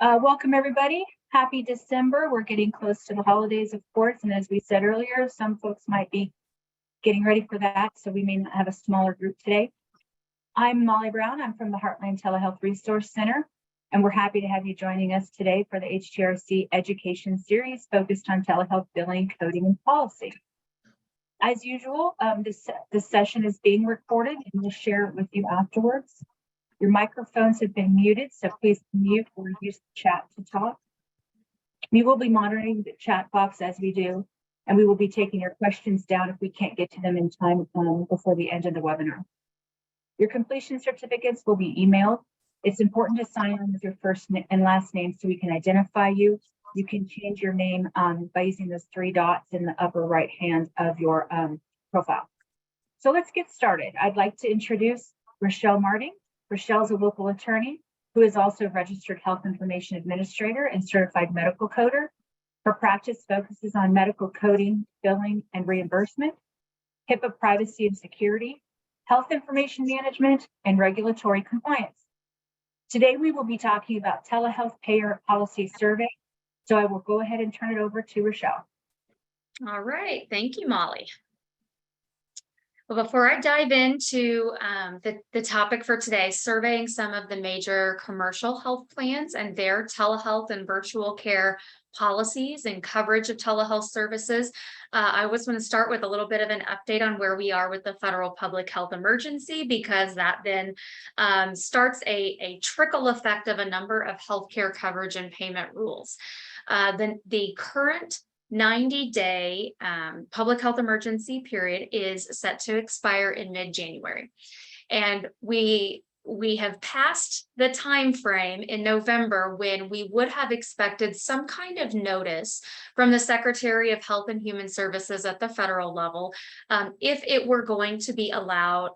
Welcome, everybody. Happy December. We're getting close to the holidays, of course. And as we said earlier, some folks might be getting ready for that, so we may not have a smaller group today. I'm Molly Brown. I'm from the Heartland Telehealth Resource Center, and we're happy to have you joining us today for the HTRC Education Series focused on telehealth billing, coding, and policy. As usual, this session is being recorded, and we'll share it with you afterwards. Your microphones have been muted, so please mute or use the chat to talk. We will be monitoring the chat box as we do, and we will be taking your questions down if we can't get to them in time before the end of the webinar. Your completion certificates will be emailed. It's important to sign on with your first and last name so we can identify you. You can change your name by using those three dots in the upper right hand of your profile. So let's get started. I'd like to introduce Rochelle Marting. Rochelle is a local attorney who is also a registered health information administrator and certified medical coder. Her practice focuses on medical coding, billing, and reimbursement, HIPAA privacy and security, health information management, and regulatory compliance. Today, we will be talking about telehealth payer policy survey. So I will go ahead and turn it over to Rochelle. All right, thank you, Molly. Well, before I dive into the topic for today, surveying some of the major commercial health plans and their telehealth and virtual care policies and coverage of telehealth services, I was going to start with a little bit of an update on where we are with the federal public health emergency, because that then starts a trickle effect of a number of healthcare coverage and payment rules. The current 90-day public health emergency period is set to expire in mid-January. And we have passed the time frame in November when we would have expected some kind of notice from the Secretary of Health and Human Services at the federal level if it were going to be allowed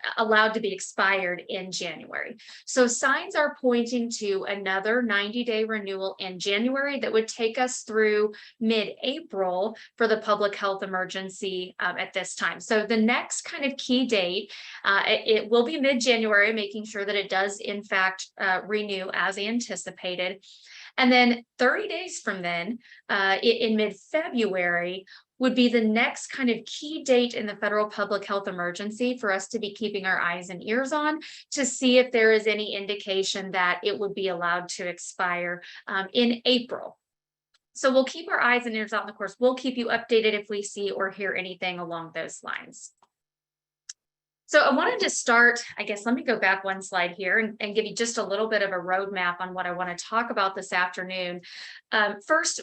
to be expired in January. So signs are pointing to another 90-day renewal in January that would take us through mid-April for the public health emergency at this time. So the next kind of key date, it will be mid-January, making sure that it does in fact renew as anticipated. And then 30 days from then, in mid-February, would be the next kind of key date in the federal public health emergency for us to be keeping our eyes and ears on to see if there is any indication that it would be allowed to expire in April. So we'll keep our eyes and ears out, and of course, we'll keep you updated if we see or hear anything along those lines. So I wanted to start, I guess, let me go back one slide here and give you just a little bit of a roadmap on what I want to talk about this afternoon. First,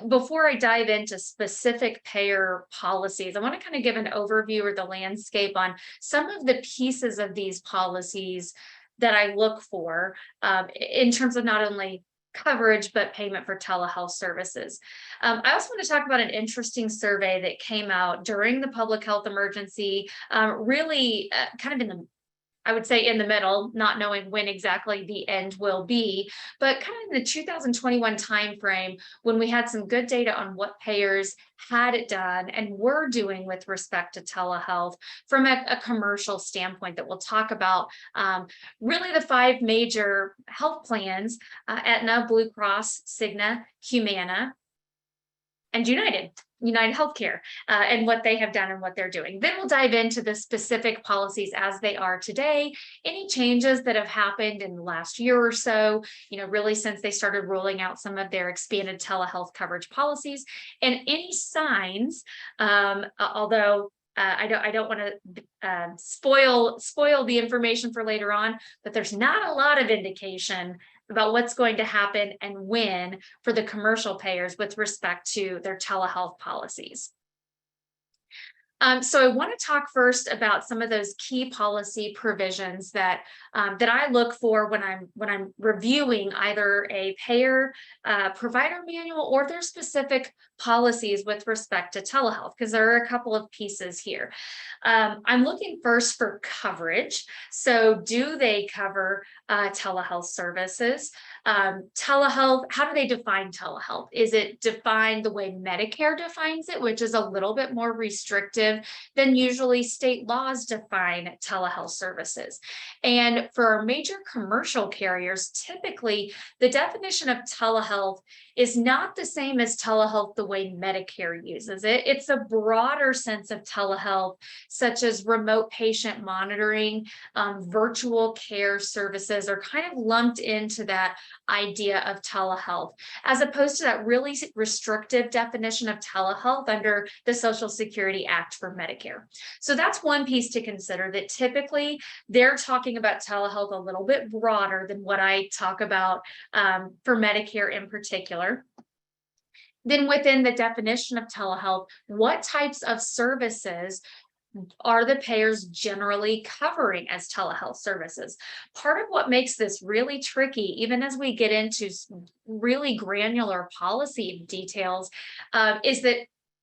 before I dive into specific payer policies, I want to kind of give an overview or the landscape on some of the pieces of these policies that I look for in terms of not only coverage, but payment for telehealth services. I also want to talk about an interesting survey that came out during the public health emergency, really kind of I would say in the middle, not knowing when exactly the end will be, but kind of in the 2021 timeframe when we had some good data on what payers had it done and were doing with respect to telehealth from a commercial standpoint that we'll talk about. Really the five major health plans, Aetna, Blue Cross, Cigna, Humana, and United Healthcare, and what they have done and what they're doing. Then we'll dive into the specific policies as they are today, any changes that have happened in the last year or so, really since they started rolling out some of their expanded telehealth coverage policies, and any signs, although I don't want to spoil the information for later on, but there's not a lot of indication about what's going to happen and when for the commercial payers with respect to their telehealth policies. So I want to talk first about some of those key policy provisions that I look for when I'm reviewing either a payer provider manual or their specific policies with respect to telehealth, because there are a couple of pieces here. I'm looking first for coverage. So do they cover telehealth services. Telehealth, how do they define telehealth? Is it defined the way Medicare defines it, which is a little bit more restrictive than usually state laws define telehealth services? And for our major commercial carriers, typically the definition of telehealth is not the same as telehealth the way Medicare uses it. It's a broader sense of telehealth, such as remote patient monitoring, virtual care services are kind of lumped into that idea of telehealth, as opposed to that really restrictive definition of telehealth under the Social Security Act for Medicare. So that's one piece to consider, that typically they're talking about telehealth a little bit broader than what I talk about for Medicare in particular. Then within the definition of telehealth, what types of services are the payers generally covering as telehealth services? Part of what makes this really tricky, even as we get into really granular policy details, is that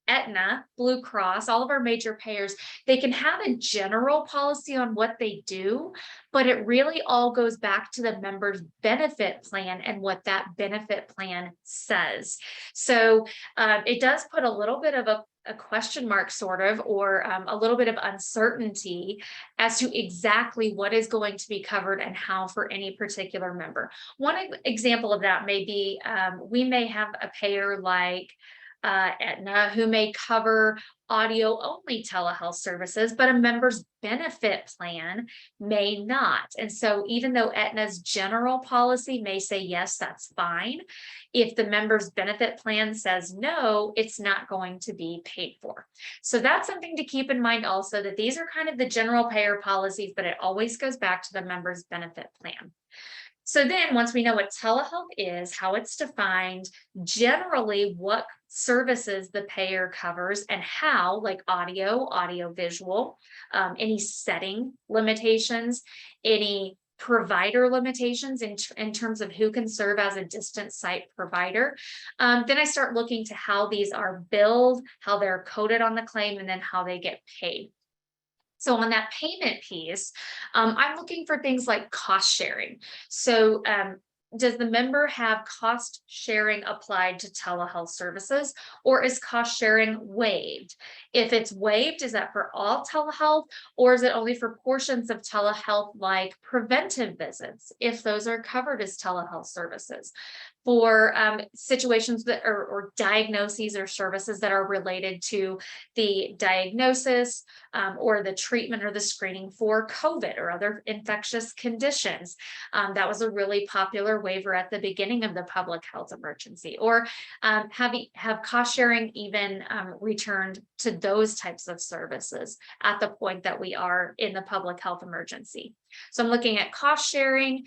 Aetna, Blue Cross, all of our major payers, they can have a general policy on what they do, but it really all goes back to the member's benefit plan and what that benefit plan says. So it does put a little bit of a question mark sort of, or a little bit of uncertainty as to exactly what is going to be covered and how for any particular member. One example of that may be, we may have a payer like Aetna, who may cover audio only telehealth services, but a member's benefit plan may not. And so even though Aetna's general policy may say, yes, that's fine, if the member's benefit plan says no, it's not going to be paid for. So that's something to keep in mind also, that these are kind of the general payer policies, but it always goes back to the member's benefit plan. So then once we know what telehealth is, how it's defined, generally what services the payer covers and how, like audio visual, any setting limitations, any provider limitations in terms of who can serve as a distant site provider. Then I start looking to how these are billed, how they're coded on the claim, and then how they get paid. So on that payment piece, I'm looking for things like cost sharing. So does the member have cost sharing applied to telehealth services, or is cost sharing waived? If it's waived, is that for all telehealth, or is it only for portions of telehealth like preventive visits, if those are covered as telehealth services? For situations that are, or diagnoses or services that are related to the diagnosis or the treatment or the screening for COVID or other infectious conditions. That was a really popular waiver at the beginning of the public health emergency. Or have cost sharing even returned to those types of services at the point that we are in the public health emergency. So I'm looking at cost sharing.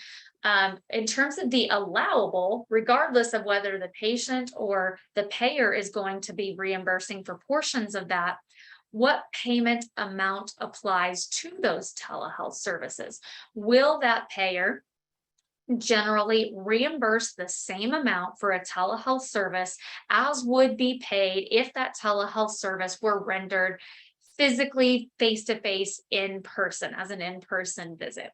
In terms of the allowable, regardless of whether the patient or the payer is going to be reimbursing for portions of that, what payment amount applies to those telehealth services? Will that payer generally reimburse the same amount for a telehealth service as would be paid if that telehealth service were rendered physically, face-to-face, in person, as an in-person visit?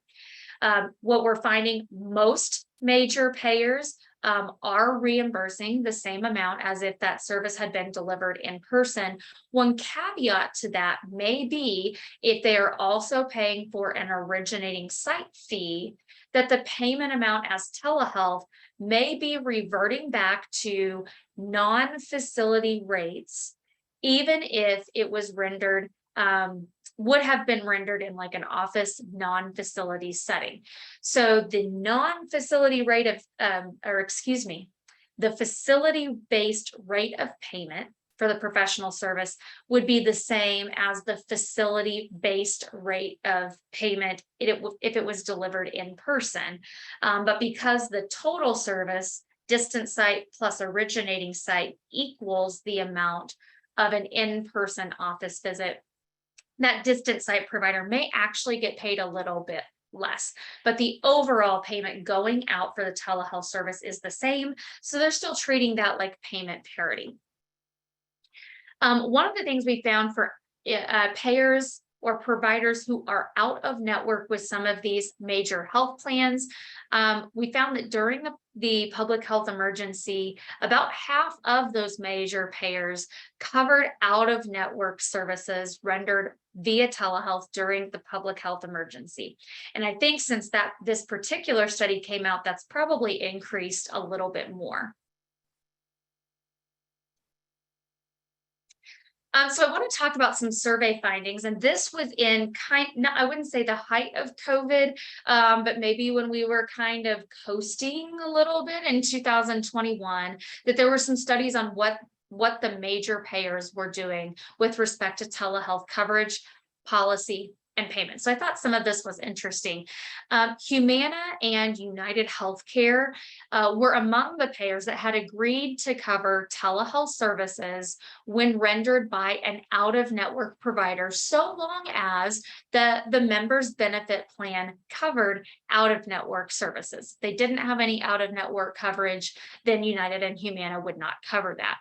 What we're finding, most major payers are reimbursing the same amount as if that service had been delivered in person. One caveat to that may be if they are also paying for an originating site fee, that the payment amount as telehealth may be reverting back to non-facility rates, even if it was rendered would have been rendered in like an office non-facility setting. So the non-facility rate of, the facility-based rate of payment for the professional service would be the same as the facility-based rate of payment if it was delivered in person. But because the total service, distant site plus originating site, equals the amount of an in-person office visit, that distant site provider may actually get paid a little bit less, but the overall payment going out for the telehealth service is the same. So they're still treating that like payment parity. One of the things we found for payers or providers who are out of network with some of these major health plans. We found that during the public health emergency, about half of those major payers covered out of network services rendered via telehealth during the public health emergency. And I think since this particular study came out, that's probably increased a little bit more. So I want to talk about some survey findings, and this was in I wouldn't say the height of COVID, but maybe when we were kind of coasting a little bit in 2021, that there were some studies on what the major payers were doing with respect to telehealth coverage, policy, and payment. So I thought some of this was interesting. Humana and United Healthcare were among the payers that had agreed to cover telehealth services when rendered by an out-of-network provider, so long as the member's benefit plan covered out-of-network services. If they didn't have any out-of-network coverage, then United and Humana would not cover that.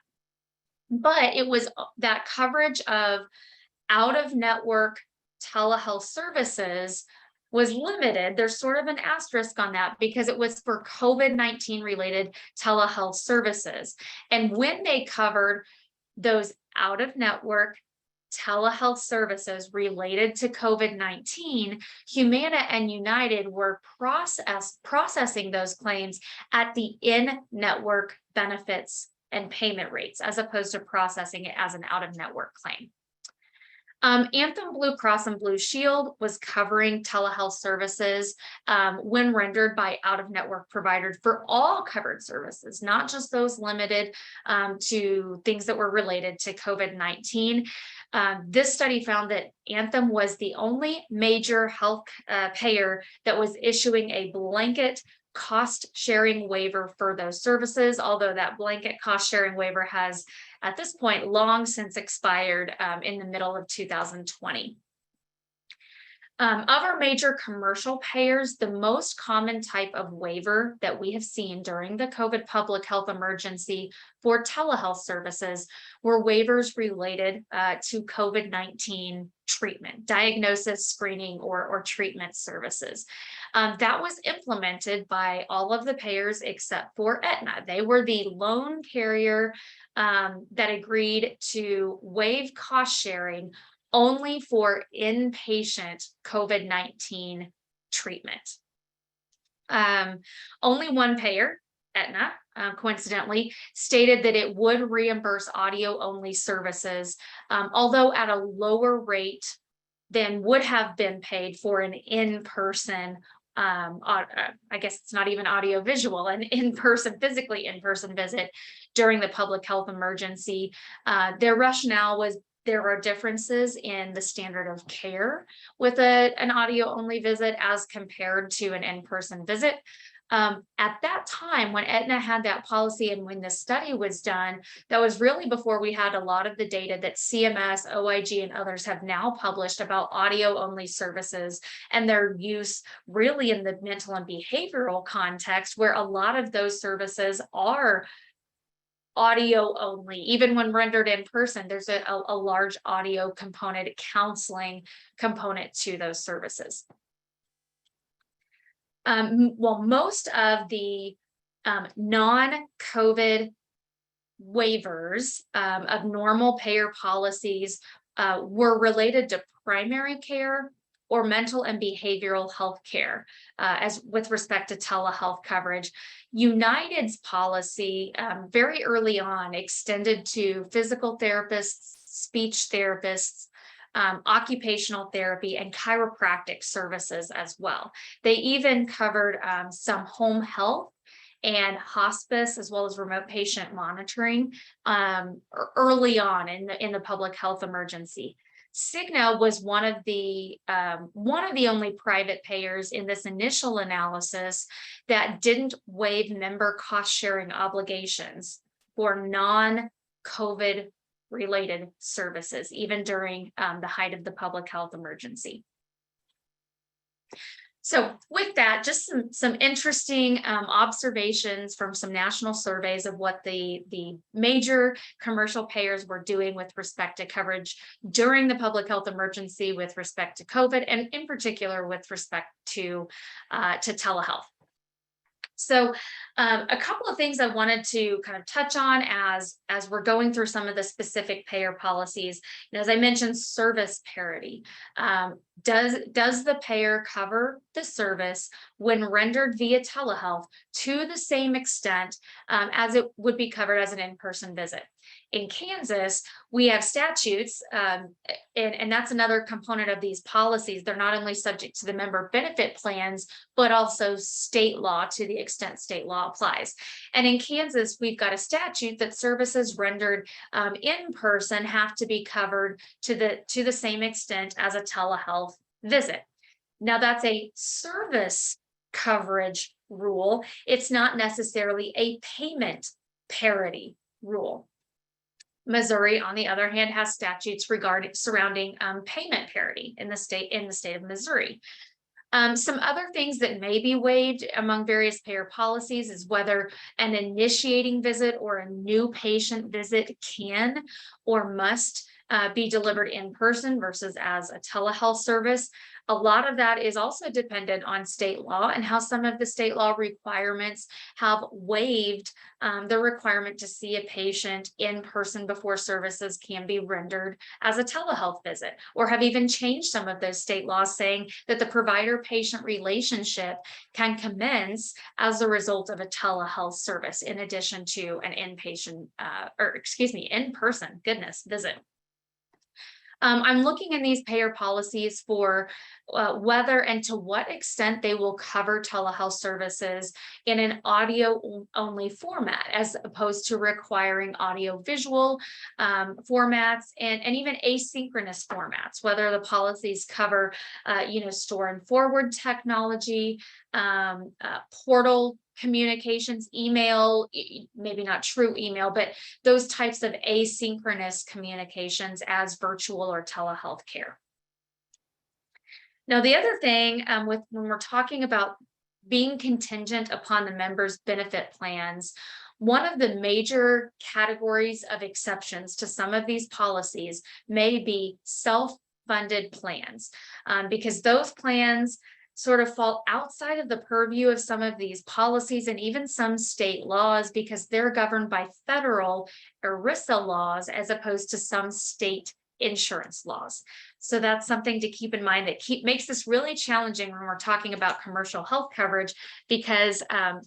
But it was that coverage of out-of-network telehealth services was limited. There's sort of an asterisk on that because it was for COVID-19 related telehealth services. And when they covered those out-of-network telehealth services related to COVID-19, Humana and United were processing those claims at the in-network benefits and payment rates, as opposed to processing it as an out-of-network claim. Anthem Blue Cross and Blue Shield was covering telehealth services when rendered by out-of-network providers for all covered services, not just those limited to things that were related to COVID-19. This study found that Anthem was the only major health payer that was issuing a blanket cost sharing waiver for those services, although that blanket cost sharing waiver has at this point long since expired in the middle of 2020. Of our major commercial payers, the most common type of waiver that we have seen during the COVID public health emergency for telehealth services were waivers related to COVID-19 treatment, diagnosis, screening, or treatment services. That was implemented by all of the payers except for Aetna. They were the lone carrier that agreed to waive cost sharing only for inpatient COVID-19 treatment. Only one payer, Aetna, coincidentally, stated that it would reimburse audio-only services, although at a lower rate than would have been paid for an in-person, I guess it's not even audio-visual, an in-person, physically in-person visit during the public health emergency. Their rationale was there are differences in the standard of care with an audio-only visit as compared to an in-person visit. At that time, when Aetna had that policy and when this study was done, that was really before we had a lot of the data that CMS, OIG, and others have now published about audio-only services and their use really in the mental and behavioral context, where a lot of those services are audio only. Even when rendered in person, there's a large audio component, counseling component to those services. Well, most of the non-COVID waivers of normal payer policies were related to primary care or mental and behavioral health care, as with respect to telehealth coverage. United's policy very early on extended to physical therapists, speech therapists, occupational therapy, and chiropractic services as well. They even covered some home health and hospice, as well as remote patient monitoring early on in the public health emergency. Cigna was one of the only private payers in this initial analysis that didn't waive member cost sharing obligations for non-COVID related services, even during the height of the public health emergency. So with that, just some interesting observations from some national surveys of what the major commercial payers were doing with respect to coverage during the public health emergency with respect to COVID, and in particular with respect to telehealth. So a couple of things I wanted to kind of touch on as we're going through some of the specific payer policies. As I mentioned, service parity. Does the payer cover the service when rendered via telehealth to the same extent as it would be covered as an in-person visit? In Kansas, we have statutes, and that's another component of these policies. They're not only subject to the member benefit plans, but also state law to the extent state law applies. And in Kansas, we've got a statute that services rendered in person have to be covered to the same extent as a telehealth visit. Now, that's a service coverage rule. It's not necessarily a payment parity rule. Missouri, on the other hand, has statutes surrounding payment parity in the state of Missouri. Some other things that may be waived among various payer policies is whether an initiating visit or a new patient visit can or must be delivered in person versus as a telehealth service. A lot of that is also dependent on state law and how some of the state law requirements have waived the requirement to see a patient in person before services can be rendered as a telehealth visit, or have even changed some of those state laws saying that the provider-patient relationship can commence as a result of a telehealth service in addition to an in-person visit. I'm looking in these payer policies for whether and to what extent they will cover telehealth services in an audio only format, as opposed to requiring audio visual formats and even asynchronous formats, whether the policies cover, store and forward technology, portal communications, email, maybe not true email, but those types of asynchronous communications as virtual or telehealth care. Now, the other thing when we're talking about being contingent upon the members' benefit plans, one of the major categories of exceptions to some of these policies may be self-funded plans, because those plans sort of fall outside of the purview of some of these policies and even some state laws, because they're governed by federal ERISA laws as opposed to some state insurance laws. So that's something to keep in mind that makes this really challenging when we're talking about commercial health coverage, because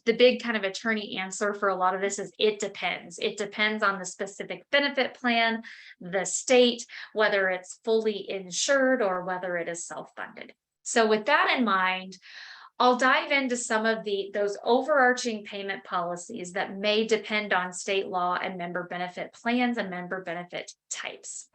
the big kind of attorney answer for a lot of this is it depends. It depends on the specific benefit plan, the state, whether it's fully insured or whether it is self-funded. So with that in mind, I'll dive into some of those overarching payment policies that may depend on state law and member benefit plans and member benefit types.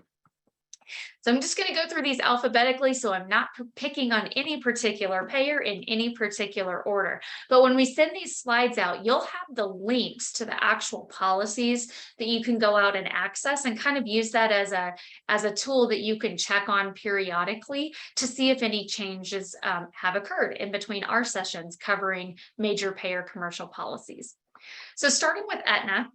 So I'm just going to go through these alphabetically, so I'm not picking on any particular payer in any particular order. But when we send these slides out, you'll have the links to the actual policies that you can go out and access and kind of use that as a tool that you can check on periodically to see if any changes have occurred in between our sessions covering major payer commercial policies. So starting with Aetna.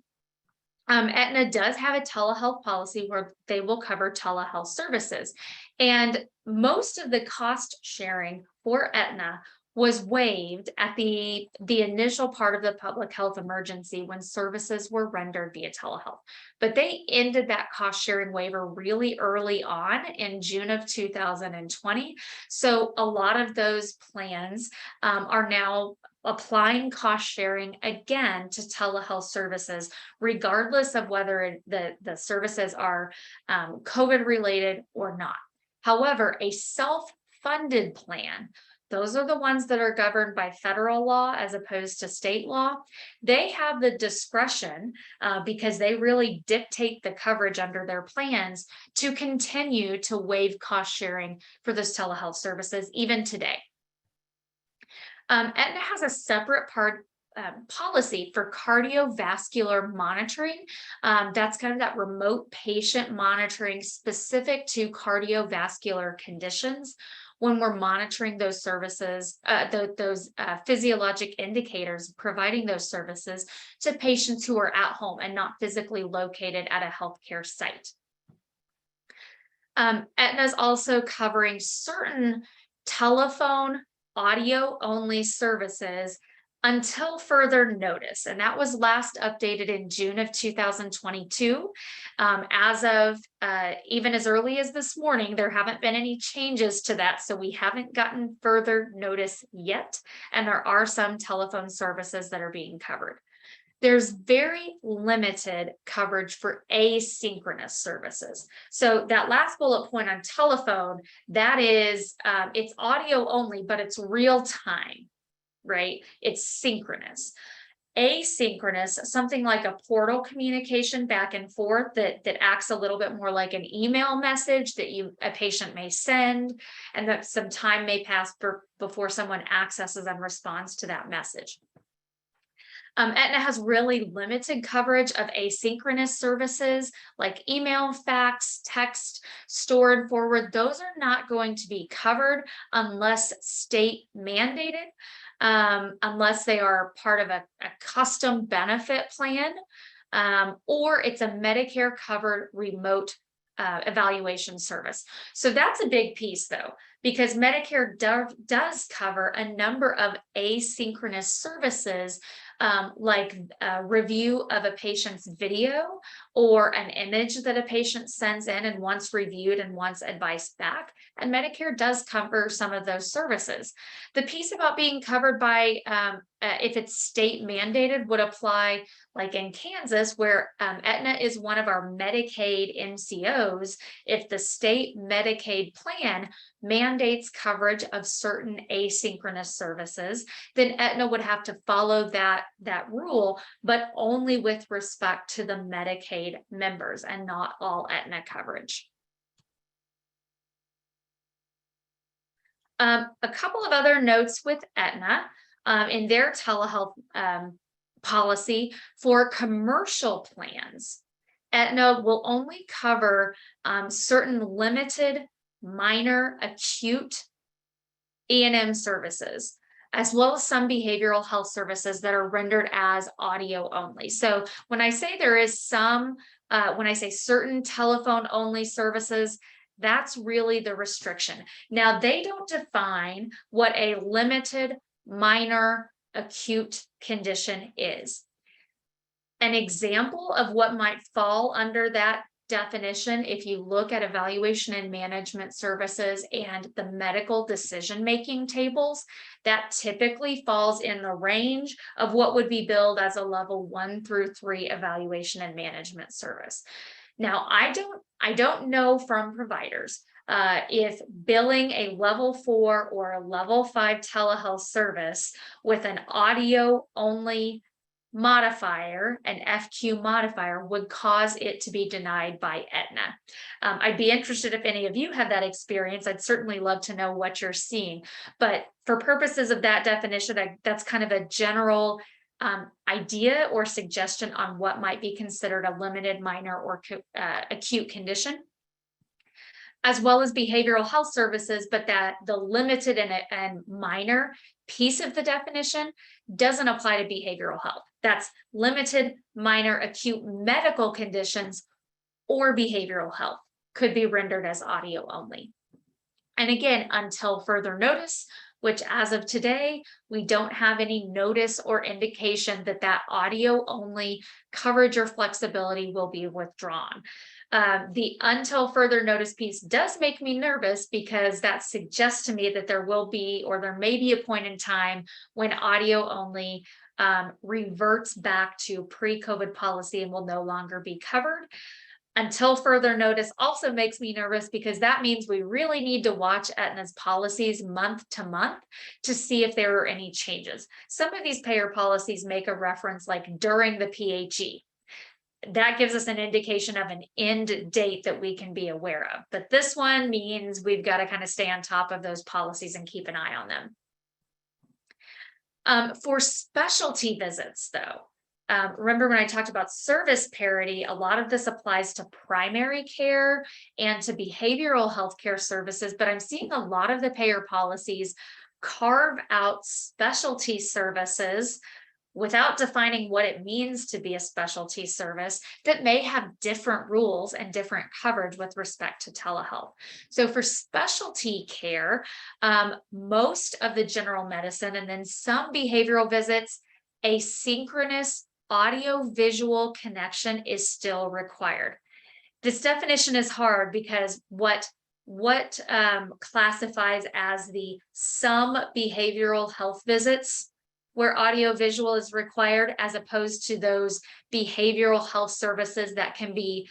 Aetna does have a telehealth policy where they will cover telehealth services. And most of the cost sharing for Aetna was waived at the initial part of the public health emergency when services were rendered via telehealth. But they ended that cost sharing waiver really early on in June of 2020. So a lot of those plans are now applying cost sharing again to telehealth services, regardless of whether the services are COVID related or not. However, a self-funded plan, those are the ones that are governed by federal law as opposed to state law. They have the discretion, because they really dictate the coverage under their plans, to continue to waive cost sharing for those telehealth services even today. Aetna has a separate policy for cardiovascular monitoring. That's kind of that remote patient monitoring specific to cardiovascular conditions. when we're monitoring those services, those physiologic indicators, providing those services to patients who are at home and not physically located at a healthcare site. Aetna is also covering certain telephone audio only services until further notice. And that was last updated in June of 2022. As of even as early as this morning, there haven't been any changes to that. So we haven't gotten further notice yet. And there are some telephone services that are being covered. There's very limited coverage for asynchronous services. So that last bullet point on telephone, that is, it's audio only, but it's real time, right? It's synchronous. Asynchronous, something like a portal communication back and forth that acts a little bit more like an email message that a patient may send, and that some time may pass before someone accesses and responds to that message. Aetna has really limited coverage of asynchronous services like email, fax, text, store and forward. Those are not going to be covered unless state mandated, unless they are part of a custom benefit plan, or it's a Medicare covered remote evaluation service. So that's a big piece though, because Medicare does cover a number of asynchronous services, like a review of a patient's video or an image that a patient sends in and wants reviewed and wants advice back. And Medicare does cover some of those services. The piece about being covered by, if it's state mandated, would apply like in Kansas, where Aetna is one of our Medicaid MCOs. If the state Medicaid plan mandates coverage of certain asynchronous services, then Aetna would have to follow that rule, but only with respect to the Medicaid members and not all Aetna coverage. A couple of other notes with Aetna in their telehealth policy for commercial plans. Aetna will only cover certain limited minor acute E&M services, as well as some behavioral health services that are rendered as audio only. So when I say there is some, when I say certain telephone only services, that's really the restriction. Now, they don't define what a limited minor acute condition is. An example of what might fall under that definition, if you look at evaluation and management services and the medical decision-making tables, that typically falls in the range of what would be billed as a level 1 through 3 evaluation and management service. Now, I don't know from providers if billing a level 4 or a level 5 telehealth service with an audio only modifier, an FQ modifier, would cause it to be denied by Aetna. I'd be interested if any of you have that experience. I'd certainly love to know what you're seeing. But for purposes of that definition, that's kind of a general idea or suggestion on what might be considered a limited, minor, or acute condition, as well as behavioral health services, but that the limited and minor piece of the definition doesn't apply to behavioral health. That's limited, minor, acute medical conditions or behavioral health could be rendered as audio only. And again, until further notice, which as of today, we don't have any notice or indication that that audio only coverage or flexibility will be withdrawn. The until further notice piece does make me nervous, because that suggests to me that there will be, or there may be a point in time when audio only reverts back to pre-COVID policy and will no longer be covered. Until further notice also makes me nervous, because that means we really need to watch Aetna's policies month to month to see if there are any changes. Some of these payer policies make a reference like during the PHE. That gives us an indication of an end date that we can be aware of. But this one means we've got to kind of stay on top of those policies and keep an eye on them. For specialty visits, though, Remember when I talked about service parity, a lot of this applies to primary care and to behavioral health care services, but I'm seeing a lot of the payer policies carve out specialty services without defining what it means to be a specialty service that may have different rules and different coverage with respect to telehealth. So for specialty care, most of the general medicine and then some behavioral visits, asynchronous audio-visual connection is still required. This definition is hard because what classifies as the some behavioral health visits where audio-visual is required, as opposed to those behavioral health services that can be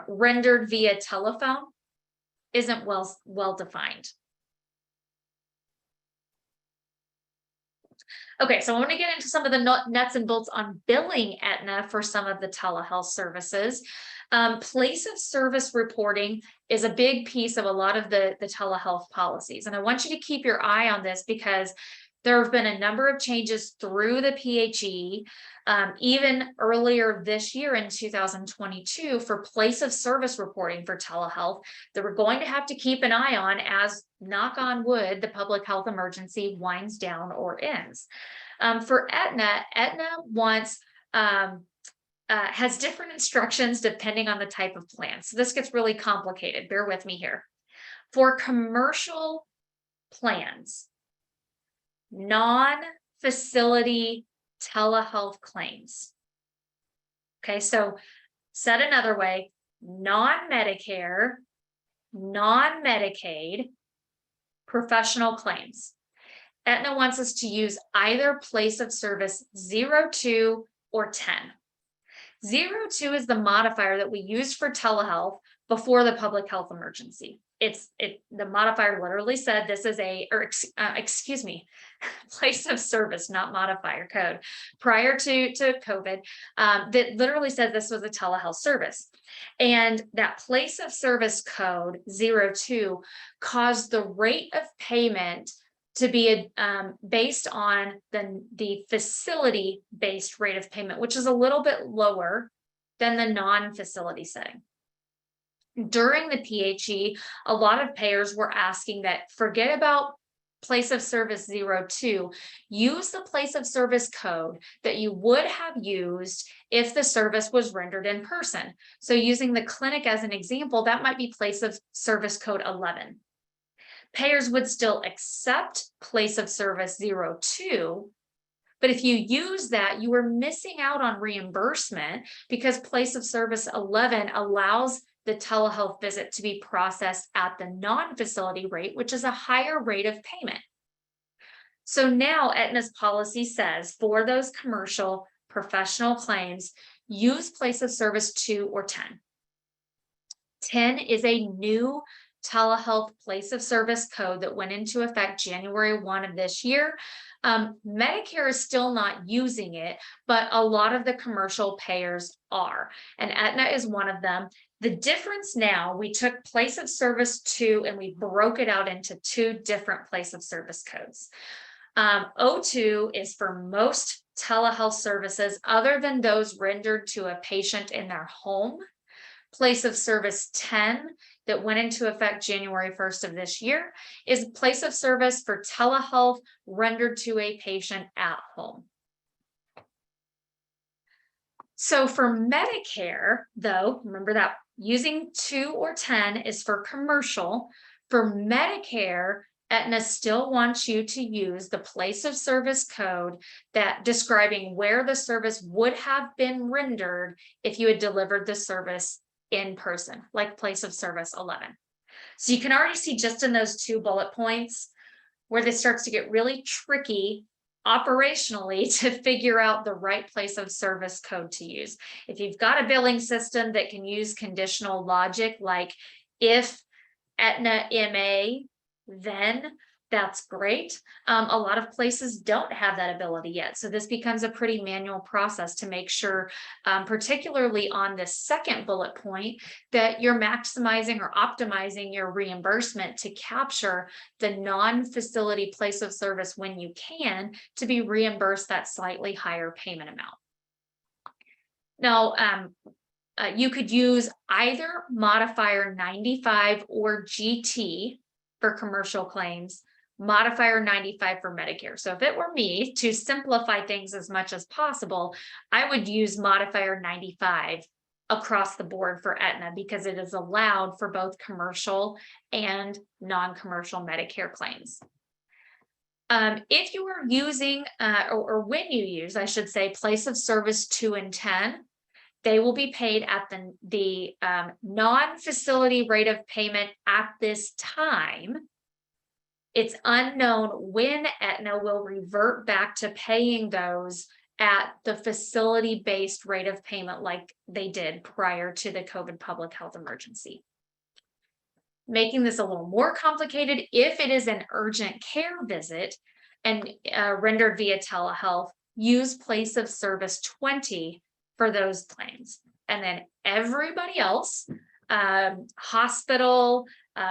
rendered via telephone, isn't well defined. Okay, so I want to get into some of the nuts and bolts on billing Aetna for some of the telehealth services. Place of service reporting is a big piece of a lot of the telehealth policies. And I want you to keep your eye on this because there have been a number of changes through the PHE, even earlier this year in 2022 for place of service reporting for telehealth that we're going to have to keep an eye on as, knock on wood, the public health emergency winds down or ends. For Aetna wants has different instructions depending on the type of plan. So this gets really complicated. Bear with me here. For commercial plans, non-facility telehealth claims. Okay, so said another way, non-Medicare, non-Medicaid, professional claims. Aetna wants us to use either place of service 0, 2, or 10. 0, 2 is the modifier that we used for telehealth before the public health emergency. The modifier literally said this is place of service, not modifier code, prior to COVID, that literally said this was a telehealth service. And that place of service code 02 caused the rate of payment to be based on the facility-based rate of payment, which is a little bit lower than the non-facility setting. During the PHE, a lot of payers were asking that forget about place of service 02, use the place of service code that you would have used if the service was rendered in person. So using the clinic as an example, that might be place of service code 11. Payers would still accept place of service 02, but if you use that, you are missing out on reimbursement because place of service 11 allows the telehealth visit to be processed at the non-facility rate, which is a higher rate of payment. So now Aetna's policy says for those commercial professional claims, use place of service 2 or 10. 10 is a new telehealth place of service code that went into effect January 1 of this year. Medicare is still not using it, but a lot of the commercial payers are, and Aetna is one of them. The difference now, we took place of service 2 and we broke it out into 2 different place of service codes. 02 is for most telehealth services other than those rendered to a patient in their home. Place of service 10 that went into effect January 1st of this year is place of service for telehealth rendered to a patient at home. So for Medicare, though, remember that using 2 or 10 is for commercial. For Medicare, Aetna still wants you to use the place of service code that describing where the service would have been rendered if you had delivered the service in person, like place of service 11. So you can already see just in those 2 bullet points where this starts to get really tricky operationally to figure out the right place of service code to use. If you've got a billing system that can use conditional logic, like if Aetna MA, then that's great. A lot of places don't have that ability yet. So this becomes a pretty manual process to make sure, particularly on this second bullet point, that you're maximizing or optimizing your reimbursement to capture the non-facility place of service when you can to be reimbursed that slightly higher payment amount. Now, you could use either modifier 95 or GT for commercial claims, modifier 95 for Medicare. So if it were me, to simplify things as much as possible, I would use modifier 95 across the board for Aetna because it is allowed for both commercial and non-commercial Medicare claims. If you are using, or when you use, I should say, place of service 2 and 10, they will be paid at the non-facility rate of payment at this time. It's unknown when Aetna will revert back to paying those at the facility-based rate of payment like they did prior to the COVID public health emergency. Making this a little more complicated, if it is an urgent care visit and rendered via telehealth, use place of service 20 for those claims. And then everybody else, hospital,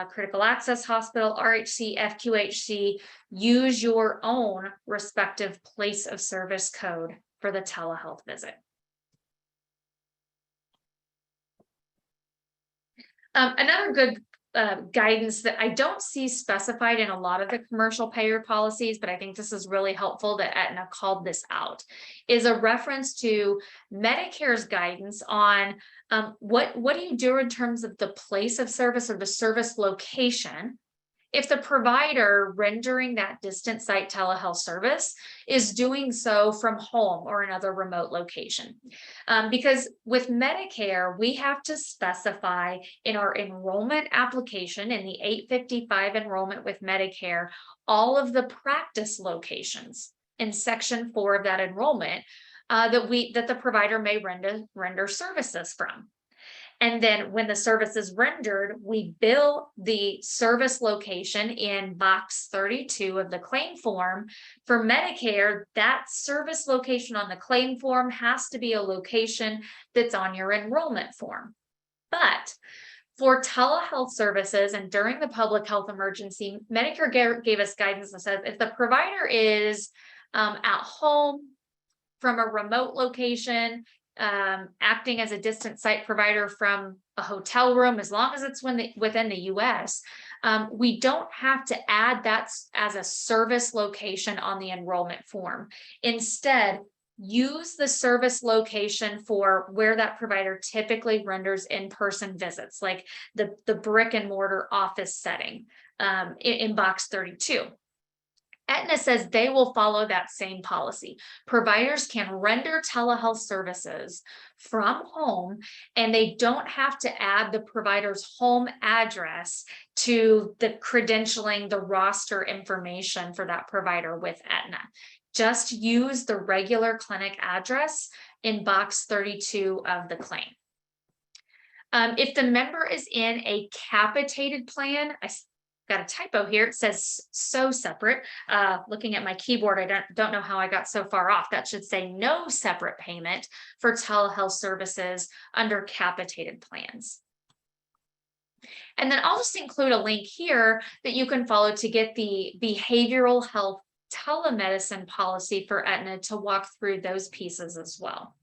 critical access hospital, RHC, FQHC, use your own respective place of service code for the telehealth visit. Another good guidance that I don't see specified in a lot of the commercial payer policies, but I think this is really helpful that Aetna called this out, is a reference to Medicare's guidance on what do you do in terms of the place of service or the service location if the provider rendering that distant site telehealth service is doing so from home or another remote location. Because with Medicare, we have to specify in our enrollment application in the 855 enrollment with Medicare, all of the practice locations in section 4 of that enrollment that the provider may render services from. And then when the service is rendered, we bill the service location in box 32 of the claim form. For Medicare, that service location on the claim form has to be a location that's on your enrollment form. But for telehealth services and during the public health emergency, Medicare gave us guidance that says if the provider is at home from a remote location, acting as a distant site provider from a hotel room, as long as it's within the US, we don't have to add that as a service location on the enrollment form. Instead, use the service location for where that provider typically renders in-person visits, like the brick and mortar office setting in box 32. Aetna says they will follow that same policy. Providers can render telehealth services from home, and they don't have to add the provider's home address to the credentialing, the roster information for that provider with Aetna. Just use the regular clinic address in box 32 of the claim. If the member is in a capitated plan, I got a typo here. It says so separate. Looking at my keyboard, I don't know how I got so far off. That should say no separate payment for telehealth services under capitated plans. And then I'll just include a link here that you can follow to get the behavioral health telemedicine policy for Aetna to walk through those pieces as well.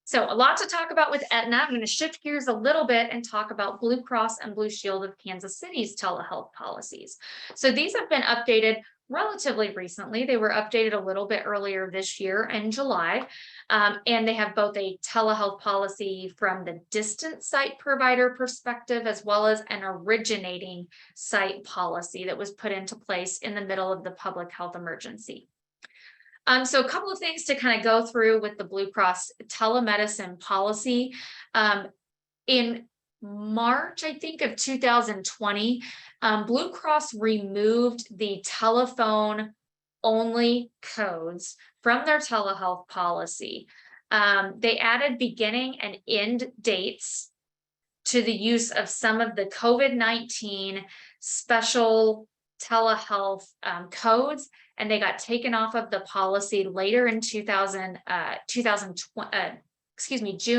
So a lot to talk about with Aetna. I'm going to shift gears a little bit and talk about Blue Cross and Blue Shield of Kansas City's telehealth policies. So these have been updated relatively recently. They were updated a little bit earlier this year in July. And they have both a telehealth policy from the distant site provider perspective, as well as an originating site policy that was put into place in the middle of the public health emergency. So a couple of things to kind of go through with the Blue Cross telemedicine policy. In March, I think, of 2020, Blue Cross removed the telephone only codes from their telehealth policy. They added beginning and end dates to the use of some of the COVID-19 special telehealth codes, and they got taken off of the policy later in June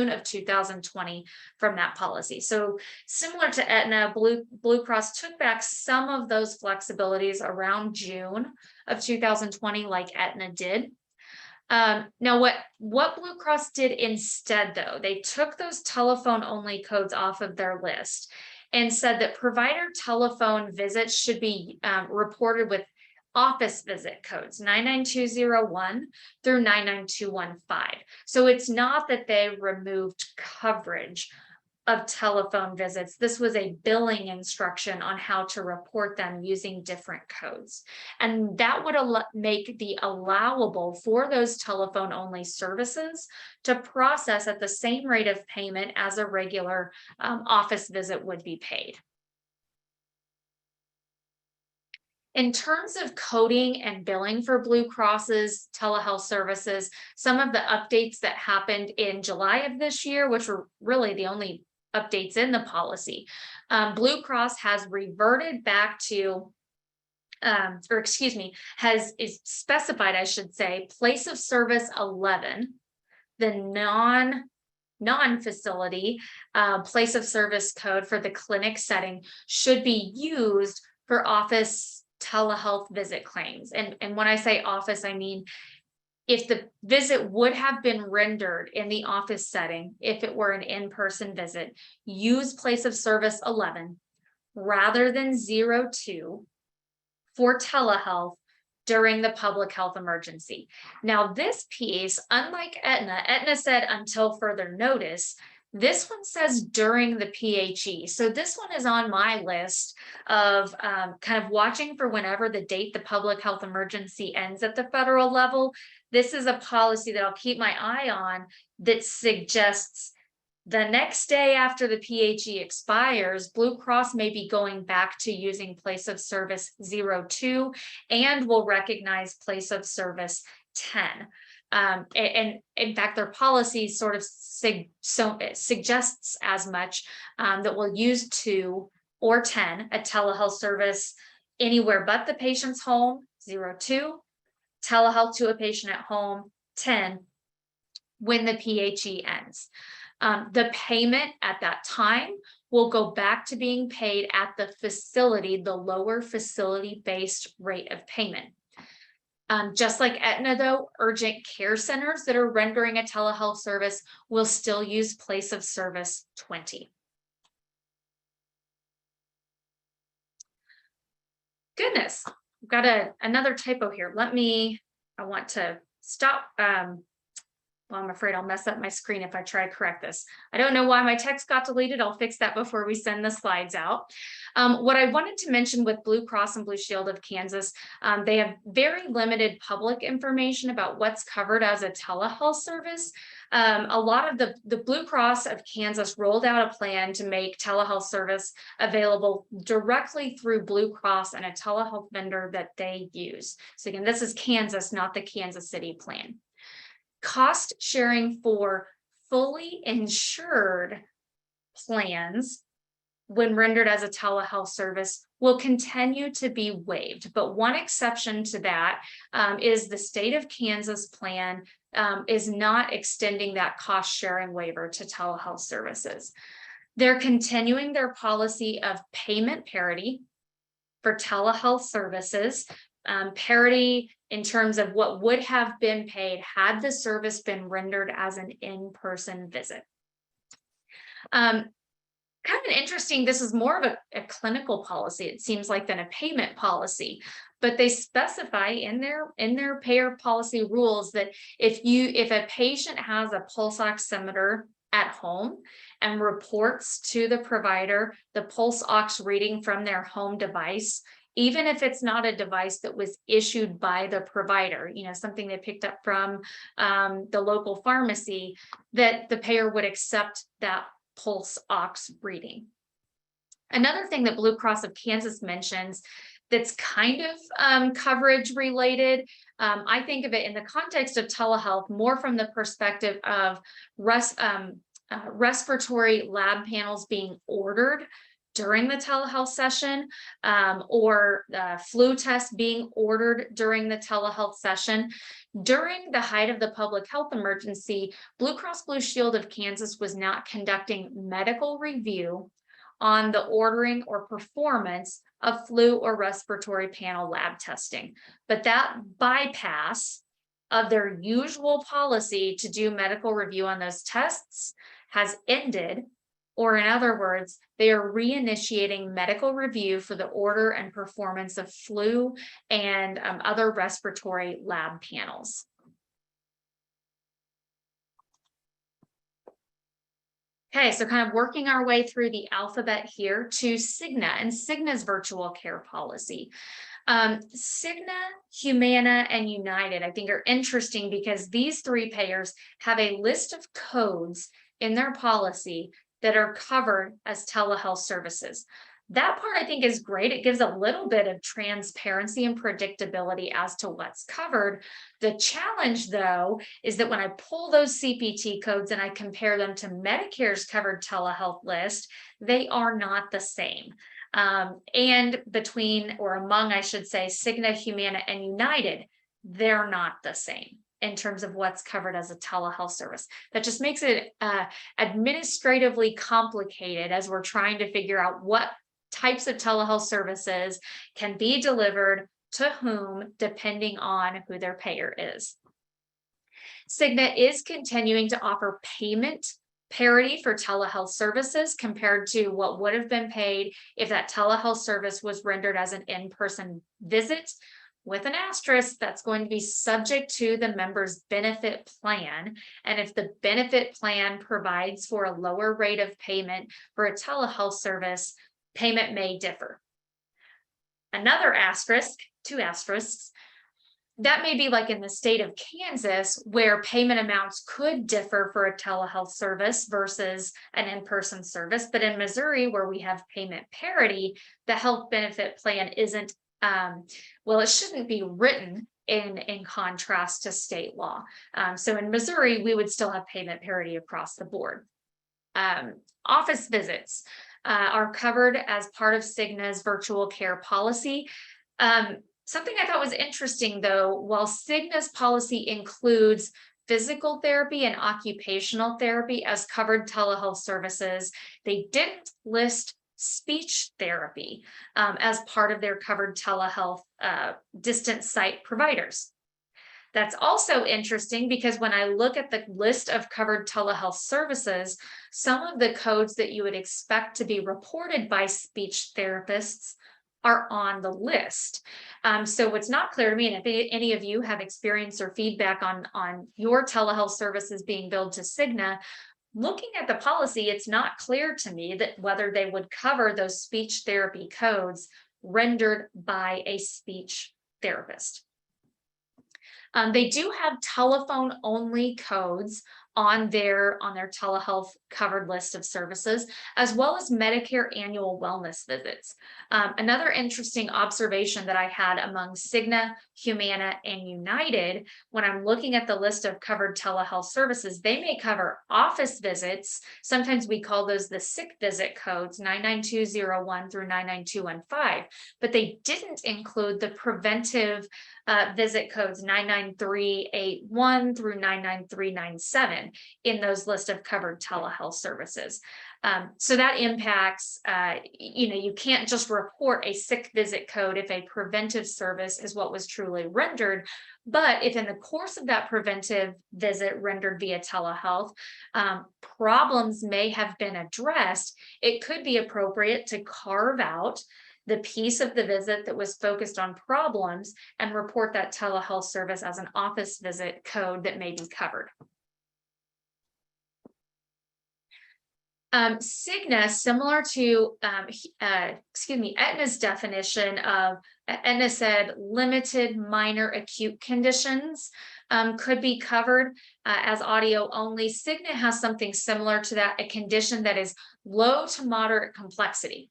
of 2020 from that policy. So similar to Aetna, Blue Cross took back some of those flexibilities around June of 2020, like Aetna did. Now, what Blue Cross did instead, though, they took those telephone only codes off of their list and said that provider telephone visits should be reported with office visit codes 99201 through 99215. So it's not that they removed coverage of telephone visits. This was a billing instruction on how to report them using different codes. And that would make the allowable for those telephone only services to process at the same rate of payment as a regular office visit would be paid. In terms of coding and billing for Blue Cross's telehealth services, some of the updates that happened in July of this year, which were really the only updates in the policy, Blue Cross has reverted back to, is specified, I should say, place of service 11, the non-facility place of service code for the clinic setting should be used for office telehealth visit claims. And when I say office, I mean if the visit would have been rendered in the office setting, if it were an in-person visit, use place of service 11 rather than 02 for telehealth during the public health emergency. Now, this piece, unlike Aetna said until further notice. This one says during the PHE. So this one is on my list of kind of watching for whenever the date the public health emergency ends at the federal level. This is a policy that I'll keep my eye on that suggests the next day after the PHE expires, Blue Cross may be going back to using place of service 02 and will recognize place of service 10. And in fact, their policy sort of suggests as much, that we'll use 2 or 10, a telehealth service anywhere but the patient's home, 02, telehealth to a patient at home, 10, when the PHE ends. The payment at that time will go back to being paid at the facility, the lower facility-based rate of payment. Just like Aetna, though, urgent care centers that are rendering a telehealth service will still use place of service 20. Goodness, I've got another typo here. I want to stop. Well, I'm afraid I'll mess up my screen if I try to correct this. I don't know why my text got deleted. I'll fix that before we send the slides out. What I wanted to mention with Blue Cross and Blue Shield of Kansas, they have very limited public information about what's covered as a telehealth service. A lot of the Blue Cross of Kansas rolled out a plan to make telehealth service available directly through Blue Cross and a telehealth vendor that they use. So again, this is Kansas, not the Kansas City plan. Cost sharing for fully insured plans when rendered as a telehealth service will continue to be waived. But one exception to that is the state of Kansas plan is not extending that cost sharing waiver to telehealth services. They're continuing their policy of payment parity for telehealth services, parity in terms of what would have been paid had the service been rendered as an in-person visit. Kind of an interesting, this is more of a clinical policy, it seems like, than a payment policy, but they specify in their payer policy rules that if a patient has a pulse oximeter at home and reports to the provider the pulse ox reading from their home device, even if it's not a device that was issued by the provider, something they picked up from the local pharmacy, that the payer would accept that pulse ox reading. Another thing that Blue Cross of Kansas mentions that's kind of coverage related, I think of it in the context of telehealth more from the perspective of respiratory lab panels being ordered during the telehealth session, or flu test being ordered during the telehealth session. During the height of the public health emergency, Blue Cross Blue Shield of Kansas was not conducting medical review on the ordering or performance of flu or respiratory panel lab testing. But that bypass of their usual policy to do medical review on those tests has ended, or in other words, they are reinitiating medical review for the order and performance of flu and other respiratory lab panels. Okay, so kind of working our way through the alphabet here to Cigna and Cigna's virtual care policy. Cigna, Humana, and United, I think, are interesting because these three payers have a list of codes in their policy that are covered as telehealth services. That part I think is great. It gives a little bit of transparency and predictability as to what's covered. The challenge, though, is that when I pull those CPT codes and I compare them to Medicare's covered telehealth list, they are not the same. And between, or among, I should say, Cigna, Humana, and United, they're not the same in terms of what's covered as a telehealth service. That just makes it administratively complicated as we're trying to figure out what types of telehealth services can be delivered to whom, depending on who their payer is. Cigna is continuing to offer payment parity for telehealth services compared to what would have been paid if that telehealth service was rendered as an in-person visit, with an asterisk that's going to be subject to the member's benefit plan. And if the benefit plan provides for a lower rate of payment for a telehealth service, payment may differ. Another asterisk, two asterisks, that may be like in the state of Kansas, where payment amounts could differ for a telehealth service versus an in-person service. But in Missouri, where we have payment parity, the health benefit plan isn't, well, it shouldn't be written in contrast to state law. So in Missouri, we would still have payment parity across the board. Office visits are covered as part of Cigna's virtual care policy. Something I thought was interesting, though, while Cigna's policy includes physical therapy and occupational therapy as covered telehealth services, they didn't list speech therapy as part of their covered telehealth distant site providers. That's also interesting because when I look at the list of covered telehealth services, some of the codes that you would expect to be reported by speech therapists are on the list. So what's not clear to me, and if any of you have experience or feedback on your telehealth services being billed to Cigna, looking at the policy, it's not clear to me that whether they would cover those speech therapy codes rendered by a speech therapist. They do have telephone only codes on their telehealth covered list of services, as well as Medicare annual wellness visits. Another interesting observation that I had among Cigna, Humana, and United, when I'm looking at the list of covered telehealth services, they may cover office visits. Sometimes we call those the sick visit codes, 99201 through 99215, but they didn't include the preventive visit codes 99381 through 99397 in those list of covered telehealth services. So that impacts, you can't just report a sick visit code if a preventive service is what was truly rendered. But if in the course of that preventive visit rendered via telehealth, problems may have been addressed, it could be appropriate to carve out the piece of the visit that was focused on problems and report that telehealth service as an office visit code that may be covered. Cigna, similar to, Aetna's definition of, Aetna said limited minor acute conditions could be covered as audio only. Cigna has something similar to that, a condition that is low to moderate complexity.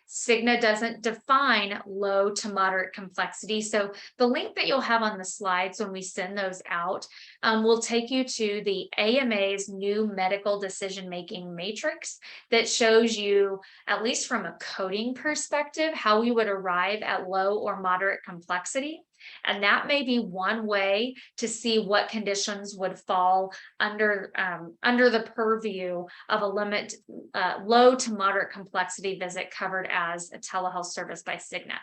Cigna doesn't define low to moderate complexity. So the link that you'll have on the slides when we send those out will take you to the AMA's new medical decision-making matrix that shows you, at least from a coding perspective, how we would arrive at low or moderate complexity. And that may be one way to see what conditions would fall under the purview of a low to moderate complexity visit covered as a telehealth service by Cigna.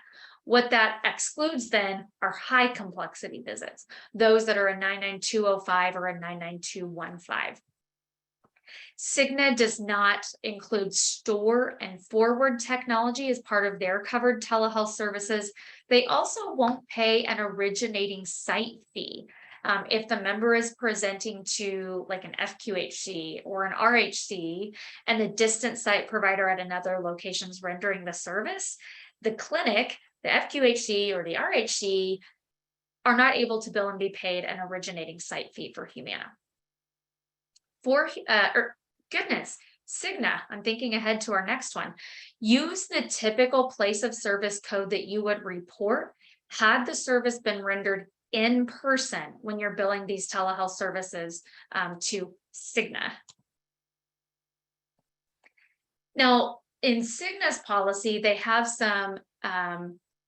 What that excludes then are high complexity visits, those that are a 99205 or a 99215. Cigna does not include store and forward technology as part of their covered telehealth services. They also won't pay an originating site fee. If the member is presenting to like an FQHC or an RHC and the distant site provider at another location is rendering the service, the clinic, the FQHC or the RHC are not able to bill and be paid an originating site fee for Humana. Cigna, I'm thinking ahead to our next one. Use the typical place of service code that you would report had the service been rendered in person when you're billing these telehealth services to Cigna. Now, in Cigna's policy, they have some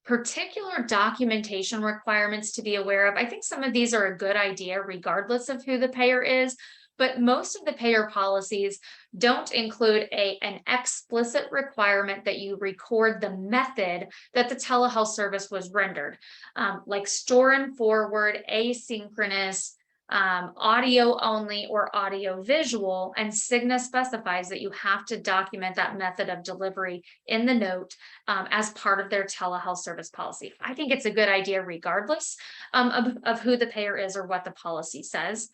particular documentation requirements to be aware of. I think some of these are a good idea regardless of who the payer is, but most of the payer policies don't include an explicit requirement that you record the method that the telehealth service was rendered, like store and forward, asynchronous, audio only, or audio visual, and Cigna specifies that you have to document that method of delivery in the note as part of their telehealth service policy. I think it's a good idea regardless of who the payer is or what the policy says.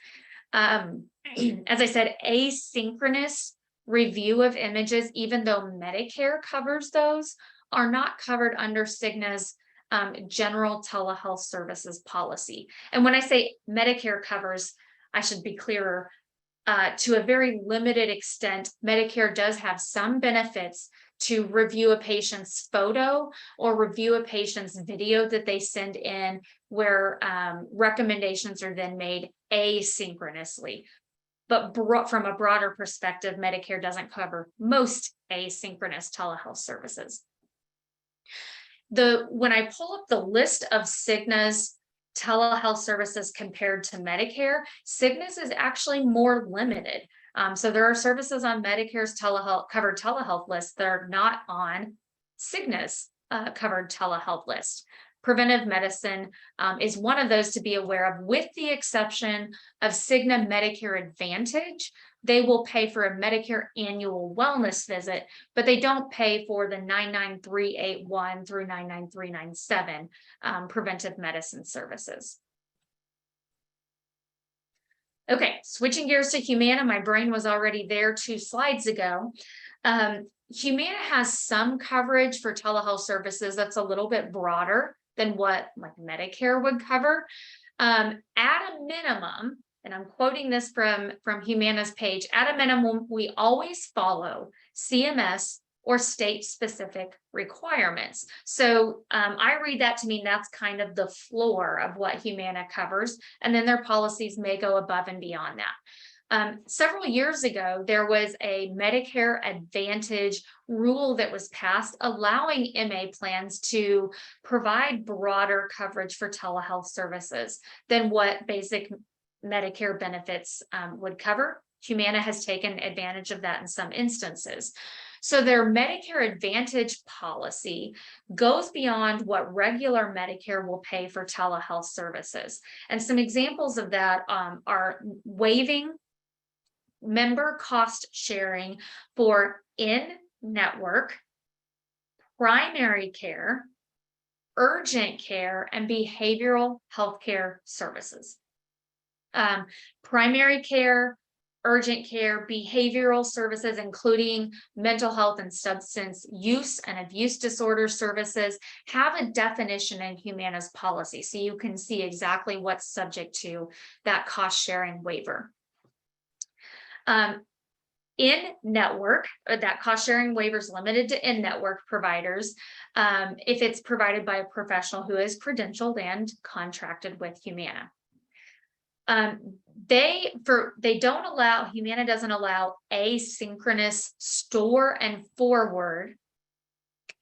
As I said, asynchronous review of images, even though Medicare covers those, are not covered under Cigna's general telehealth services policy. And when I say Medicare covers, I should be clearer, to a very limited extent, Medicare does have some benefits to review a patient's photo or review a patient's video that they send in, where recommendations are then made asynchronously. But from a broader perspective, Medicare doesn't cover most asynchronous telehealth services. When I pull up the list of Cigna's telehealth services compared to Medicare, Cigna's is actually more limited. So there are services on Medicare's covered telehealth list that are not on Cigna's covered telehealth list. Preventive medicine is one of those to be aware of, with the exception of Cigna Medicare Advantage. They will pay for a Medicare annual wellness visit, but they don't pay for the 99381 through 99397 preventive medicine services. Okay, switching gears to Humana. My brain was already there 2 slides ago. Humana has some coverage for telehealth services that's a little bit broader than what like Medicare would cover. At a minimum, and I'm quoting this from Humana's page, at a minimum, we always follow CMS or state-specific requirements. So I read that to mean that's kind of the floor of what Humana covers, and then their policies may go above and beyond that. Several years ago, there was a Medicare Advantage rule that was passed allowing MA plans to provide broader coverage for telehealth services than what basic Medicare benefits would cover. Humana has taken advantage of that in some instances. So their Medicare Advantage policy goes beyond what regular Medicare will pay for telehealth services. And some examples of that are waiving member cost sharing for in-network, primary care, urgent care, and behavioral health care services. Primary care, urgent care, behavioral services, including mental health and substance use and abuse disorder services, have a definition in Humana's policy, so you can see exactly what's subject to that cost sharing waiver. In-network, that cost sharing waiver is limited to in-network providers if it's provided by a professional who is credentialed and contracted with Humana. Humana doesn't allow asynchronous store and forward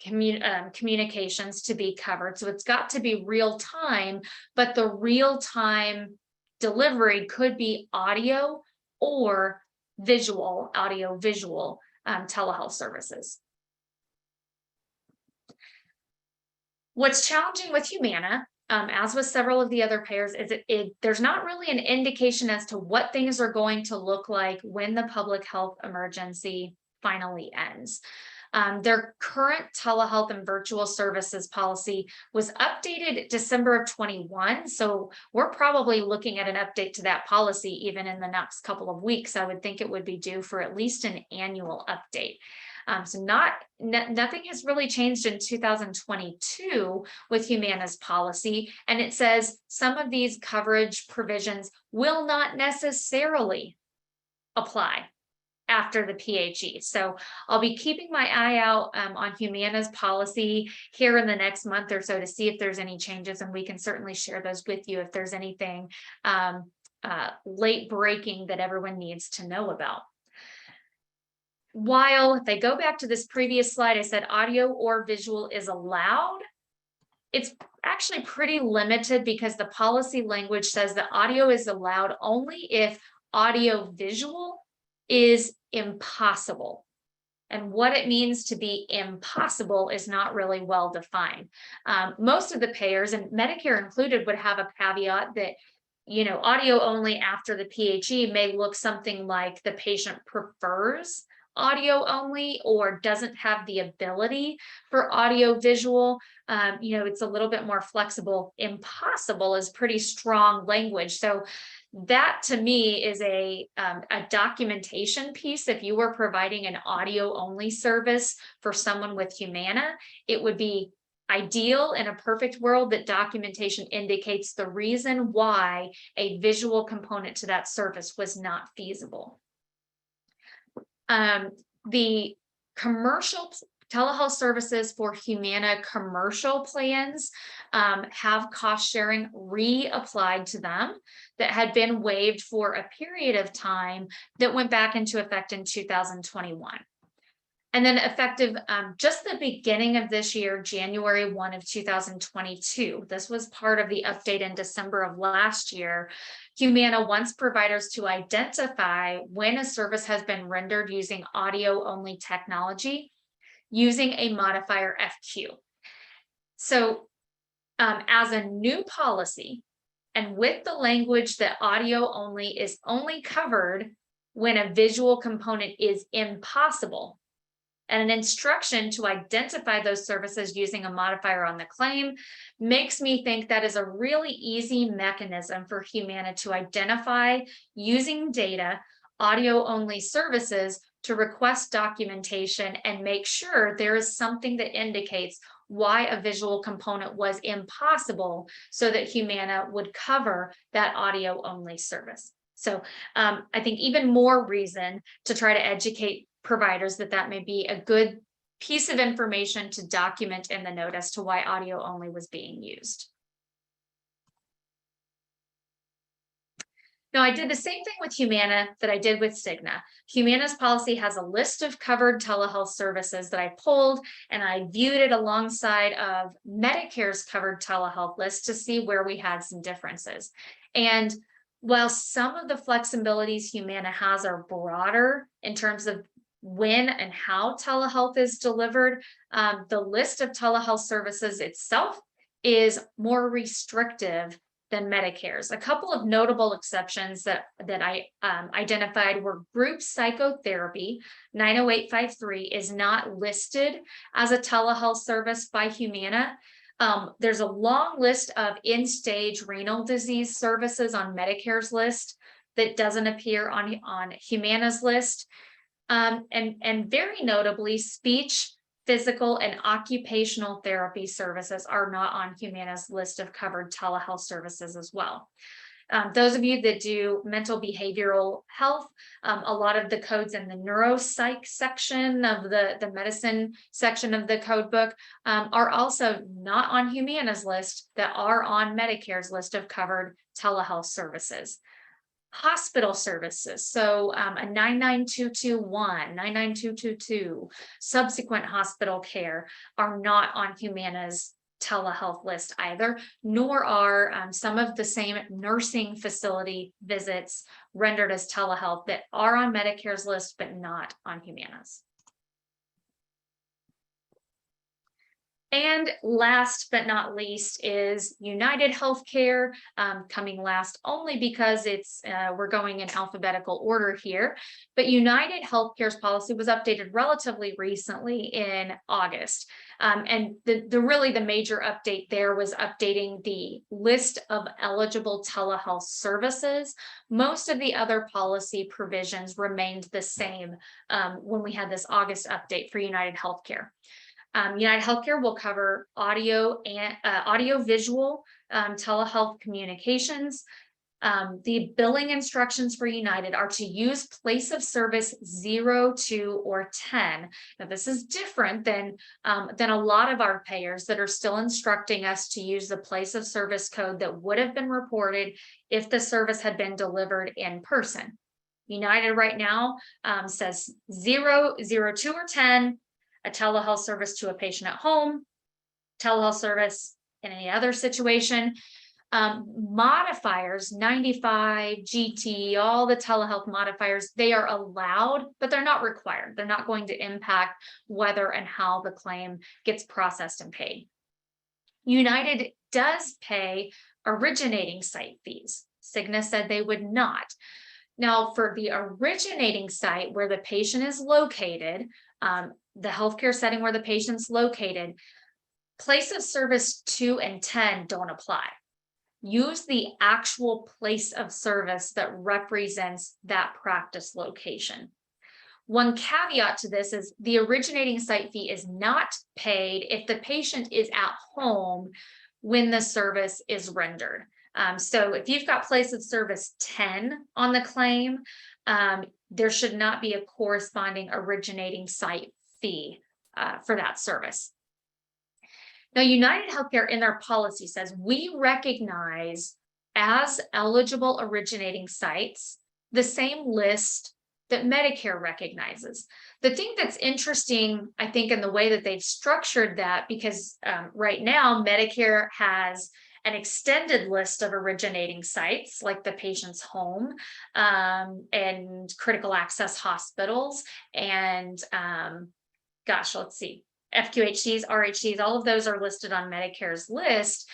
communications to be covered. So it's got to be real time, but the real time delivery could be audio or audio visual telehealth services. What's challenging with Humana, as with several of the other payers, is there's not really an indication as to what things are going to look like when the public health emergency finally ends. Their current telehealth and virtual services policy was updated December of 21. So we're probably looking at an update to that policy even in the next couple of weeks. I would think it would be due for at least an annual update. So nothing has really changed in 2022 with Humana's policy. And it says some of these coverage provisions will not necessarily apply after the PHE. So I'll be keeping my eye out on Humana's policy here in the next month or so to see if there's any changes, and we can certainly share those with you if there's anything late breaking that everyone needs to know about. While if I go back to this previous slide, I said audio or visual is allowed. It's actually pretty limited because the policy language says that audio is allowed only if audio visual is impossible. And what it means to be impossible is not really well defined. Most of the payers, and Medicare included, would have a caveat that, you know, audio only after the PHE may look something like the patient prefers audio only or doesn't have the ability for audio visual. You know, it's a little bit more flexible. Impossible is pretty strong language. So that to me is a documentation piece. If you were providing an audio only service for someone with Humana, it would be ideal in a perfect world that documentation indicates the reason why a visual component to that service was not feasible. The commercial telehealth services for Humana commercial plans have cost sharing reapplied to them that had been waived for a period of time that went back into effect in 2021. And then effective just the beginning of this year, January 1 of 2022, this was part of the update in December of last year. Humana wants providers to identify when a service has been rendered using audio only technology using a modifier FQ. So as a new policy, and with the language that audio only is only covered when a visual component is impossible, and an instruction to identify those services using a modifier on the claim, makes me think that is a really easy mechanism for Humana to identify using data audio only services to request documentation and make sure there is something that indicates why a visual component was impossible so that Humana would cover that audio only service. So I think even more reason to try to educate providers that may be a good piece of information to document in the note as to why audio only was being used. Now, I did the same thing with Humana that I did with Cigna. Humana's policy has a list of covered telehealth services that I pulled, and I viewed it alongside of Medicare's covered telehealth list to see where we had some differences. And while some of the flexibilities Humana has are broader in terms of when and how telehealth is delivered, the list of telehealth services itself is more restrictive than Medicare's. A couple of notable exceptions that I identified were group psychotherapy. 90853 is not listed as a telehealth service by Humana. There's a long list of end-stage renal disease services on Medicare's list that doesn't appear on Humana's list. And very notably, speech, physical, and occupational therapy services are not on Humana's list of covered telehealth services as well. Those of you that do mental behavioral health, a lot of the codes in the neuropsych section of the medicine section of the code book are also not on Humana's list that are on Medicare's list of covered telehealth services. Hospital services, so a 99221, 99222, subsequent hospital care are not on Humana's telehealth list either, nor are some of the same nursing facility visits rendered as telehealth that are on Medicare's list, but not on Humana's. And last but not least is United Healthcare, coming last only because we're going in alphabetical order here. But United Healthcare's policy was updated relatively recently in August. And really the major update there was updating the list of eligible telehealth services. Most of the other policy provisions remained the same when we had this August update for United Healthcare. United Healthcare will cover audio and audio-visual telehealth communications. The billing instructions for United are to use place of service 0, 2, or 10. Now, this is different than a lot of our payers that are still instructing us to use the place of service code that would have been reported if the service had been delivered in person. United right now says 0, 0, 2, or 10, a telehealth service to a patient at home, telehealth service in any other situation. Modifiers, 95, GT, all the telehealth modifiers, they are allowed, but they're not required. They're not going to impact whether and how the claim gets processed and paid. United does pay originating site fees. Cigna said they would not. Now, for the originating site where the patient is located, the healthcare setting where the patient's located, place of service 2 and 10 don't apply. Use the actual place of service that represents that practice location. One caveat to this is the originating site fee is not paid if the patient is at home when the service is rendered. So if you've got place of service 10 on the claim, there should not be a corresponding originating site fee for that service. Now, United Healthcare in their policy says we recognize as eligible originating sites the same list that Medicare recognizes. The thing that's interesting, I think, in the way that they've structured that, because right now Medicare has an extended list of originating sites like the patient's home and critical access hospitals and let's see, FQHCs, RHCs, all of those are listed on Medicare's list.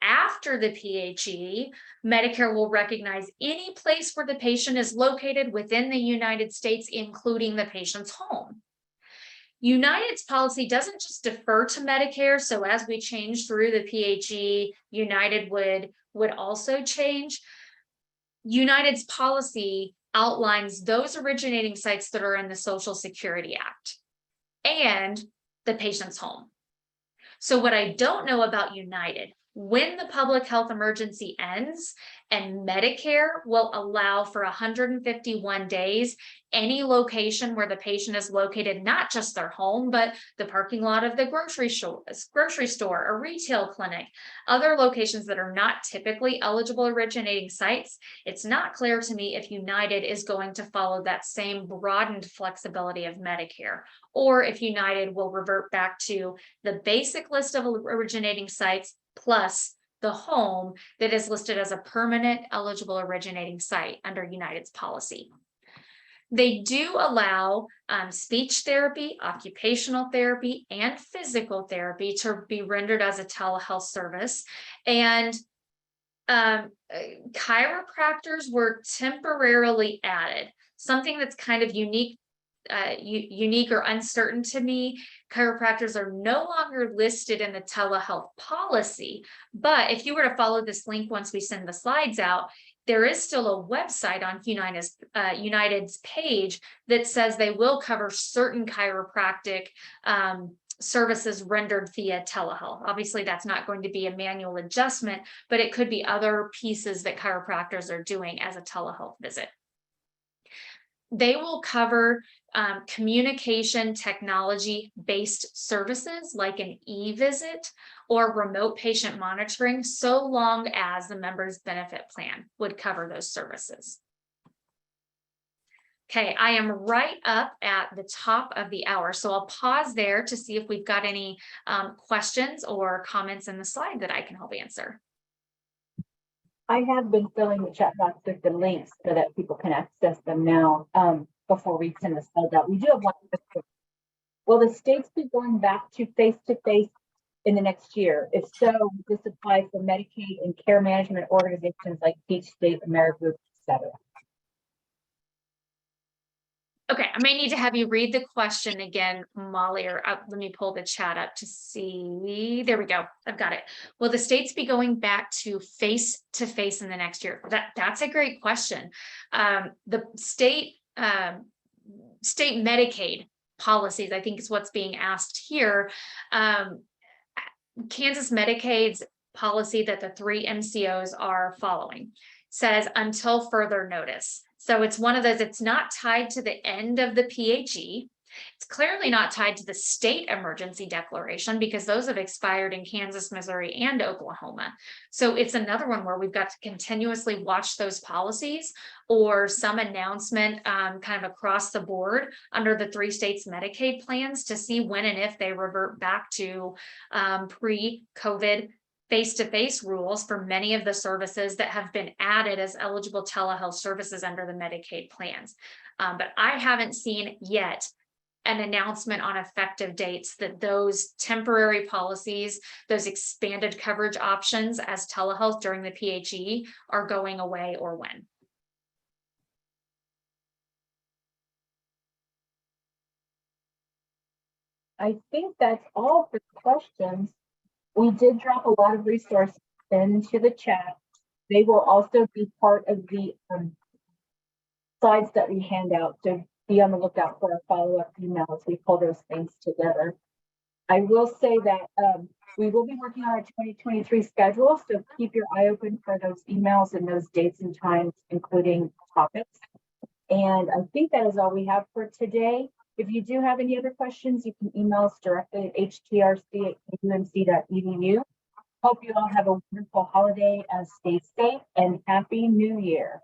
After the PHE, Medicare will recognize any place where the patient is located within the United States, including the patient's home. United's policy doesn't just defer to Medicare, so as we change through the PHE, United would also change. United's policy outlines those originating sites that are in the Social Security Act and the patient's home. So what I don't know about United, when the public health emergency ends and Medicare will allow for 151 days, any location where the patient is located, not just their home, but the parking lot of the grocery store, a retail clinic, other locations that are not typically eligible originating sites, it's not clear to me if United is going to follow that same broadened flexibility of Medicare, or if United will revert back to the basic list of originating sites plus the home that is listed as a permanent eligible originating site under United's policy. They do allow speech therapy, occupational therapy, and physical therapy to be rendered as a telehealth service. And chiropractors were temporarily added, something that's kind of unique or uncertain to me. Chiropractors are no longer listed in the telehealth policy, but if you were to follow this link once we send the slides out, there is still a website on United's page that says they will cover certain chiropractic services rendered via telehealth. Obviously, that's not going to be a manual adjustment, but it could be other pieces that chiropractors are doing as a telehealth visit. They will cover communication technology-based services like an e-visit or remote patient monitoring, so long as the member's benefit plan would cover those services. Okay, I am right up at the top of the hour, so I'll pause there to see if we've got any questions or comments in the slide that I can help answer. I have been filling the chat box with the links so that people can access them now before we send the slides out. We do have one question. Will the states be going back to face-to-face in the next year? If so, would this apply for Medicaid and care management organizations like Peach State, Amerigroup, et cetera? Okay, I may need to have you read the question again, Molly, or let me pull the chat up to see. There we go. I've got it. Will the states be going back to face-to-face in the next year? That's a great question. The state Medicaid policies, I think, is what's being asked here. Kansas Medicaid's policy that the 3 MCOs are following says until further notice. So it's one of those, it's not tied to the end of the PHE. It's clearly not tied to the state emergency declaration because those have expired in Kansas, Missouri, and Oklahoma. So it's another one where we've got to continuously watch those policies or some announcement kind of across the board under the 3 states Medicaid plans to see when and if they revert back to pre-COVID face-to-face rules for many of the services that have been added as eligible telehealth services under the Medicaid plans. But I haven't seen yet an announcement on effective dates that those temporary policies, those expanded coverage options as telehealth during the PHE are going away or when. I think that's all for questions. We did drop a lot of resources into the chat. They will also be part of the slides that we hand out. So be on the lookout for our follow-up emails. We pull those things together. I will say that we will be working on our 2023 schedule. So keep your eye open for those emails and those dates and times, including topics. And I think that is all we have for today. If you do have any other questions, you can email us directly at htrc@umc.edu. Hope you all have a wonderful holiday and stay safe and Happy New Year.